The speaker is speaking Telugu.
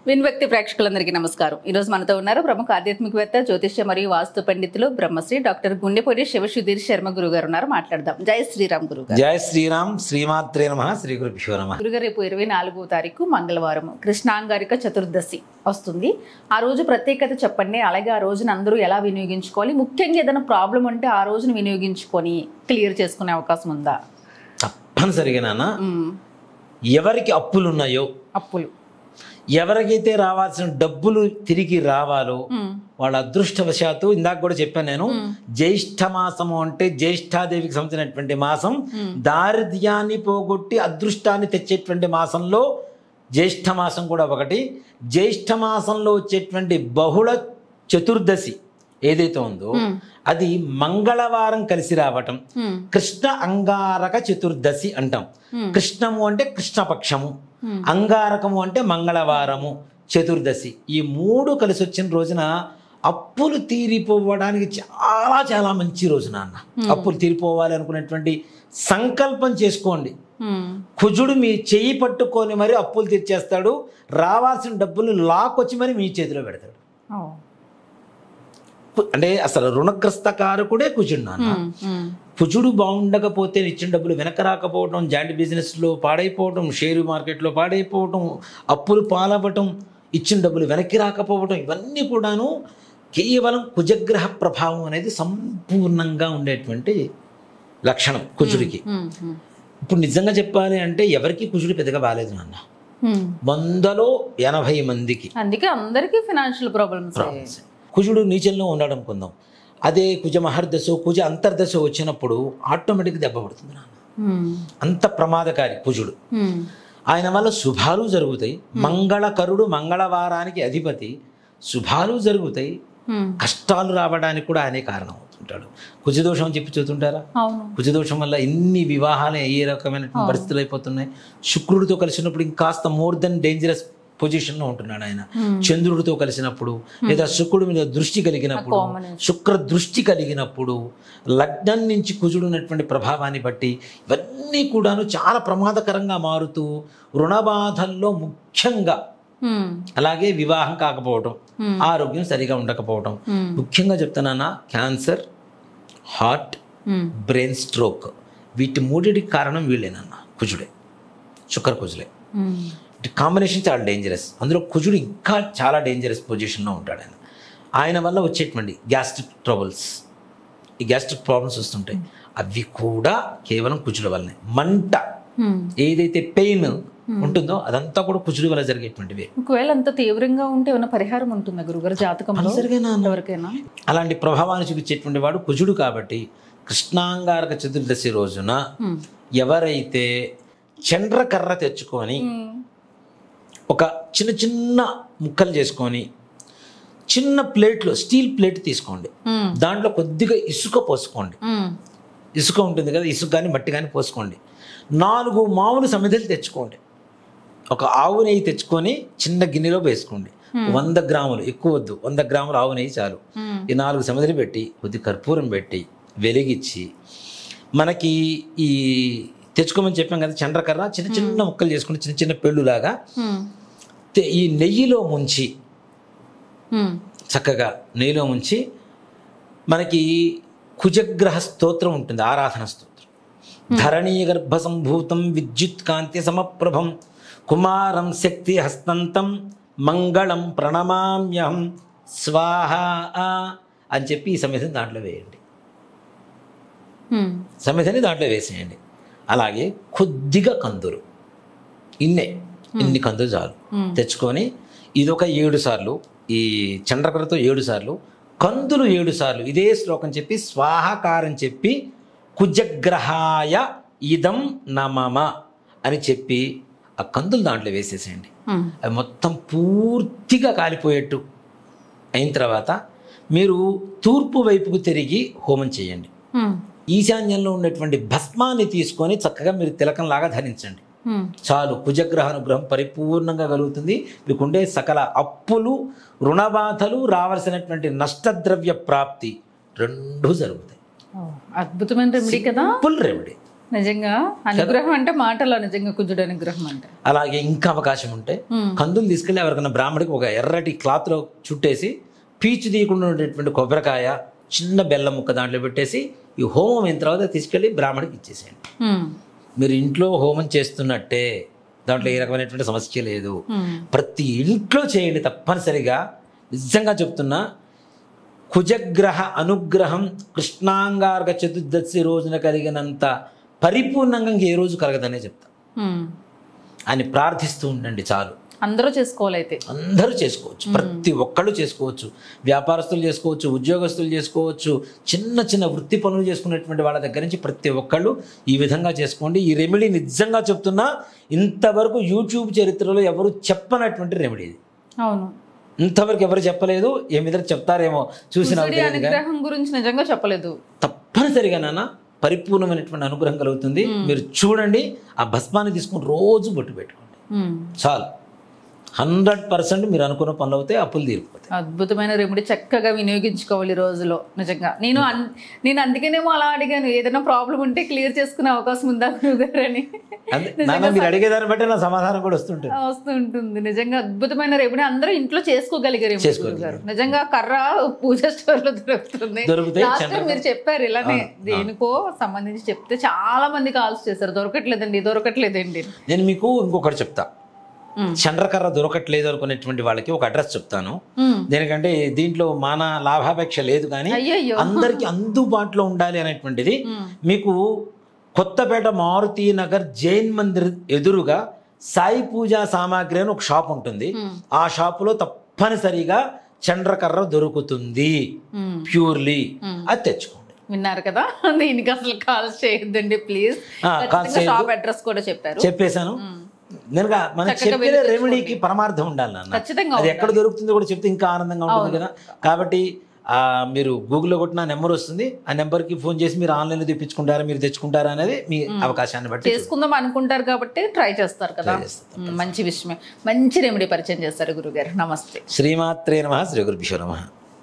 విన్వ్యక్తి ప్రేక్షకులందరికీ నమస్కారం. ఈ రోజు మనతో ఉన్నారు ప్రముఖ ఆధ్యాత్మికవేత్త, జ్యోతిష్య మరియు వాస్తు పండితులు బ్రహ్మశ్రీ డాక్టర్ గుండెపూడి శివసుధీర్ శర్మ గురుగారు ఉన్నారు. మాట్లాడదాం. జై శ్రీరామ్ గురుగారు. జై శ్రీరామ్. శ్రీమాత్రే నమః. శ్రీ గురుభ్యో నమః. గురుగారు, రేపు 24వ తారీఖు మంగళవారం కృష్ణాంగారిక చతుర్దశి వస్తుంది. ఆ రోజు ప్రత్యేకత చెప్పండి. అలాగే ఆ రోజున అందరూ ఎలా వినియోగించుకోవాలి, ముఖ్యంగా ఏదైనా ప్రాబ్లం ఉంటే ఆ రోజున వినియోగించుకొని క్లియర్ చేసుకునే అవకాశం ఉందా? తప్పనిసరిగా నాన్న, ఎవరికి అప్పులు ఉన్నాయో, అప్పులు ఎవరికైతే రావాల్సిన డబ్బులు తిరిగి రావాలో వాళ్ళ అదృష్టవశాత్తు, ఇందాక కూడా చెప్పాను నేను, జ్యేష్ఠ మాసము అంటే జ్యేష్ఠాదేవికి సంబంధించినటువంటి మాసం, దారిద్ర్యాన్ని పోగొట్టి అదృష్టాన్ని తెచ్చేటువంటి మాసంలో జ్యేష్ఠ మాసం కూడా ఒకటి. జ్యేష్ఠ మాసంలో వచ్చేటువంటి బహుళ చతుర్దశి ఏదైతే ఉందో అది మంగళవారం కలిసి రావటం కృష్ణ అంగారక చతుర్దశి అంటాం. కృష్ణము అంటే కృష్ణపక్షము, అంగారకము అంటే మంగళవారము, చతుర్దశి. ఈ మూడు కలిసి వచ్చిన రోజున అప్పులు తీరిపోవడానికి చాలా చాలా మంచి రోజు నాన్న. అప్పులు తీరిపోవాలి అనుకునేటువంటి సంకల్పం చేసుకోండి. కుజుడు మీ చెయ్యి పట్టుకొని మరి అప్పులు తీర్చేస్తాడు. రావాల్సిన డబ్బులు లాక్కొచ్చి మరి మీ చేతిలో పెడతాడు. అంటే అసలు రుణగ్రస్తకారకుడే కుజుడు నాన్న. కుజుడు బాగుండకపోతే ఇచ్చిన డబ్బులు వెనక రాకపోవడం, జాయింట్ బిజినెస్లో పాడైపోవడం, షేరు మార్కెట్లో పాడైపోవడం, అప్పులు పాలవ్వటం, ఇచ్చిన డబ్బులు వెనక్కి రాకపోవడం, ఇవన్నీ కూడాను కేవలం కుజగ్రహ ప్రభావం అనేది సంపూర్ణంగా ఉండేటువంటి లక్షణం కుజుడికి. ఇప్పుడు నిజంగా చెప్పాలి అంటే ఎవరికి కుజుడు పెద్దగా బాగాలేదు నాన్న. 100లో 80 మందికి, అందుకే అందరికీ ఫైనాన్షియల్ ప్రాబ్లమ్స్. కుజుడు నీచంలో ఉన్నాడు అనుకుందాం. అదే కుజ మహర్దశ, కుజ అంతర్దశ వచ్చినప్పుడు ఆటోమేటిక్గా దెబ్బ పడుతుంది నాన్న. అంత ప్రమాదకారి కుజుడు. ఆయన వల్ల శుభాలు జరుగుతాయి. మంగళకరుడు, మంగళవారానికి అధిపతి. శుభాలు జరుగుతాయి, కష్టాలు రావడానికి కూడా ఆయనే కారణం అవుతుంటాడు. కుజదోషం అని చెప్పి చూస్తుంటారా? కుజదోషం వల్ల ఎన్ని వివాహాలు ఏ రకమైన పరిస్థితులు అయిపోతున్నాయి. శుక్రుడితో కలిసినప్పుడు ఇంకాస్త మోర్ దెన్ డేంజరస్ పొజిషన్లో ఉంటున్నాడు ఆయన. చంద్రుడితో కలిసినప్పుడు, లేదా శుక్రుడి మీద దృష్టి కలిగినప్పుడు, శుక్ర దృష్టి కలిగినప్పుడు, లగ్నం నుంచి కుజుడు ఉన్నటువంటి ప్రభావాన్ని బట్టి ఇవన్నీ కూడాను చాలా ప్రమాదకరంగా మారుతూ రుణబాధల్లో ముఖ్యంగా, అలాగే వివాహం కాకపోవటం, ఆరోగ్యం సరిగా ఉండకపోవటం, ముఖ్యంగా చెప్తున్నానా క్యాన్సర్, హార్ట్, బ్రెయిన్ స్ట్రోక్, వీటి మూడిటికి కారణం వీళ్ళేనన్నా కుజుడే, శుక్ర కుజులే. కాంబినేషన్ చాలా డేంజరస్. అందులో కుజుడు ఇంకా చాలా డేంజరస్ పొజిషన్లో ఉంటాడు ఆయన. ఆయన వల్ల వచ్చేటువంటి గ్యాస్ట్రిక్ ట్రబుల్స్, ఈ గ్యాస్ట్రిక్ ప్రాబ్లమ్స్ వస్తుంటాయి, అవి కూడా కేవలం కుజుడు వల్లనే. మంట ఏదైతే పెయిన్ ఉంటుందో అదంతా కూడా కుజుడు వల్ల జరిగేటువంటివి. ఒకవేళ అంత తీవ్రంగా ఉంటే ఏమైనా పరిహారం ఉంటుందా గురుగారు జాతకంలో? ఎవరికైనా అలాంటి ప్రభావాన్ని చూపించేటువంటి వాడు కుజుడు. కాబట్టి కృష్ణాంగారక చతుర్దశి రోజున ఎవరైతే చండ్రకర్ర తెచ్చుకొని ఒక చిన్న చిన్న ముక్కలు చేసుకొని చిన్న ప్లేట్లో, స్టీల్ ప్లేట్ తీసుకోండి, దాంట్లో కొద్దిగా ఇసుక పోసుకోండి. ఇసుక ఉంటుంది కదా, ఇసుక కానీ మట్టి కానీ పోసుకోండి. 4 మామూలు సమిధులు తెచ్చుకోండి. ఒక ఆవు నెయ్యి తెచ్చుకొని చిన్న గిన్నెలో వేసుకోండి. 100 గ్రాములు, ఎక్కువ వద్దు, 100 గ్రాములు ఆవు నెయ్యి చాలు. ఈ 4 సమిధులు పెట్టి కొద్ది కర్పూరం పెట్టి వెలిగించి, మనకి ఈ తెచ్చుకోమని చెప్పాం కదా చండ్రకర్ర, చిన్న చిన్న ముక్కలు చేసుకుని చిన్న చిన్న పెళ్ళులాగా ఈ నెయ్యిలో ముంచి, చక్కగా నెయ్యిలో ముంచి, మనకి కుజగ్రహ స్తోత్రం ఉంటుంది, ఆరాధన స్తోత్రం. ధరణీ గర్భ సంభూతం విద్యుత్ కాంతి సమప్రభం కుమారం శక్తి హస్తంతం మంగళం ప్రణమామ్యహం స్వాహ అని చెప్పి ఈ సమితిని దాంట్లో వేయండి. సమితిని దాంట్లో వేసేయండి. అలాగే కొద్దిగా కందులు, ఇన్ని కందులు చాలు తెచ్చుకొని, ఇదొక 7 సార్లు, ఈ చండ్రకరతో 7 సార్లు, కందులు 7 సార్లు ఇదే శ్లోకం చెప్పి స్వాహాకారం చెప్పి కుజగ్రహాయ ఇదం నమమ అని చెప్పి ఆ కందులు దాంట్లో వేసేసేయండి. అవి మొత్తం పూర్తిగా కాలిపోయేట్టు అయిన తర్వాత మీరు తూర్పు వైపుకు తిరిగి హోమం చేయండి. ఈశాన్యంలో ఉన్నటువంటి భస్మాన్ని తీసుకొని చక్కగా మీరు తిలకంలాగా ధరించండి. చాలు, కుజగ్రహ అనుగ్రహం పరిపూర్ణంగా కలుగుతుంది. మీకుండే సకల అప్పులు, రుణబాధలు, రావాల్సినటువంటి నష్టద్రవ్య ప్రాప్తి 2 జరుగుతాయి. అద్భుతమైన రెమెడీ కదా. Full remedy. నిజంగా అనుగ్రహం అంటే మాటలో నిజంగా కుజుడు అనుగ్రహం అంటే. అలాగే ఇంకా అవకాశం ఉంటే కందులు తీసుకెళ్ళి ఎవరికైనా బ్రాహ్మడికి ఒక ఎర్రటి క్లాత్లో చుట్టేసి పీచు తీయకుండా ఉండేటువంటి కొబ్బరికాయ చిన్న బెల్లం ముక్క దాంట్లో పెట్టేసి ఈ హోమం అయిన తర్వాత తీసుకెళ్ళి బ్రాహ్మడికి ఇచ్చేసేయండి. మీరు ఇంట్లో హోమం చేస్తున్నట్టే, దాంట్లో ఏ రకమైనటువంటి సమస్య లేదు. ప్రతి ఇంట్లో చేయండి తప్పనిసరిగా. నిజంగా చెప్తున్నా, కుజగ్రహ అనుగ్రహం కృష్ణాంగార్గ చతుర్దశి రోజున కలిగినంత పరిపూర్ణంగా ఇంకే రోజు కలగదనే చెప్తా. అని ప్రార్థిస్తూ ఉండండి చాలు. అందరూ చేసుకోవాలి. అయితే అందరూ చేసుకోవచ్చు, ప్రతి ఒక్కళ్ళు చేసుకోవచ్చు. వ్యాపారస్తులు చేసుకోవచ్చు, ఉద్యోగస్తులు చేసుకోవచ్చు, చిన్న చిన్న వృత్తి పనులు చేసుకునేటువంటి వాళ్ళ దగ్గర నుంచి ప్రతి ఒక్కళ్ళు ఈ విధంగా చేసుకోండి. ఈ రెమెడీ నిజంగా చెప్తున్నా, ఇంతవరకు యూట్యూబ్ చరిత్రలో ఎవరు చెప్పనటువంటి రెమెడీ ఇది. అవును, ఇంతవరకు ఎవరు చెప్పలేదు. ఏమిద్దరు చెప్తారేమో చూసిన అనుగ్రహం గురించి నిజంగా చెప్పలేదు. తప్పనిసరిగా నాన్న పరిపూర్ణమైనటువంటి అనుగ్రహం కలుగుతుంది. మీరు చూడండి, ఆ భస్మాన్ని తీసుకుని రోజు బొట్టు పెట్టుకోండి చాలు. 100% మీరు అనుకున్న పనులు అవుతాయి, అప్పులు తీరిపోతాయి. అద్భుతమైన రెమెడీ, చక్కగా వినియోగించుకోవాలి ఈ రోజులో. నిజంగా నేను అందుకేనేమో అలా అడిగాను, ఏదైనా ప్రాబ్లం ఉంటే క్లియర్ చేసుకునే అవకాశం ఉందా గురుగారు అని. మీరు అడిగేదాన్ని బట్టి నా సమాధానం కూడా వస్తుంటుంది. నిజంగా అద్భుతమైన రెమెడీ, అందరూ ఇంట్లో చేసుకోగలిగారు గురుగారు. నిజంగా కర్ర పూజ స్టోర్ లో దొరుకుతుంది. మీరు చెప్పారు ఇలానే దేనికో సంబంధించి చెప్తే చాలా మంది కాల్స్ చేశారు, దొరకట్లేదండి. నేను మీకు ఇంకొకటి చెప్తా. చంద్రకర్ర దొరకట్లేదు అనుకునేటువంటి వాళ్ళకి ఒక అడ్రస్ చెప్తాను. దేనికంటే దీంట్లో మాన లాభాపేక్ష లేదు, కానీ అందరికి అందుబాటులో ఉండాలి అనేటువంటిది. మీకు కొత్తపేట మారుతి నగర్ జైన్ మందిర్ ఎదురుగా సాయి పూజా సామాగ్రి అని ఒక షాప్ ఉంటుంది. ఆ షాపులో తప్పనిసరిగా చంద్రకర్ర దొరుకుతుంది, ప్యూర్లీ. అది తెచ్చుకోండి. విన్నారు కదా, దీనికి అసలు కాల్స్ చేయొద్దండి ప్లీజ్. షాప్ అడ్రస్ కూడా చెప్పేశాను. నేను మనకి చెప్పే రెమెడీకి పరమార్థం ఉండాలి నాన్న. అది ఎక్కడ దొరుకుతుందో కూడా చెప్తే ఇంకా ఆనందంగా ఉంటుంది కదా. కాబట్టి మీరు గూగుల్లో కొట్టిన నెంబర్ వస్తుంది, ఆ నెంబర్కి ఫోన్ చేసి మీరు ఆన్లైన్లో తెప్పించుకుంటారా, మీరు తెచ్చుకుంటారా అనేది మీ అవకాశాన్ని బట్టి చేసుకుందాం అనుకుంటారు కాబట్టి ట్రై చేస్తారు కదా. మంచి విషయమే, మంచి రెమెడీ పరిచయం చేస్తారు గురుగారు. నమస్తే. శ్రీమాత్రే నమః. శ్రీ గురుభ్యో నమః.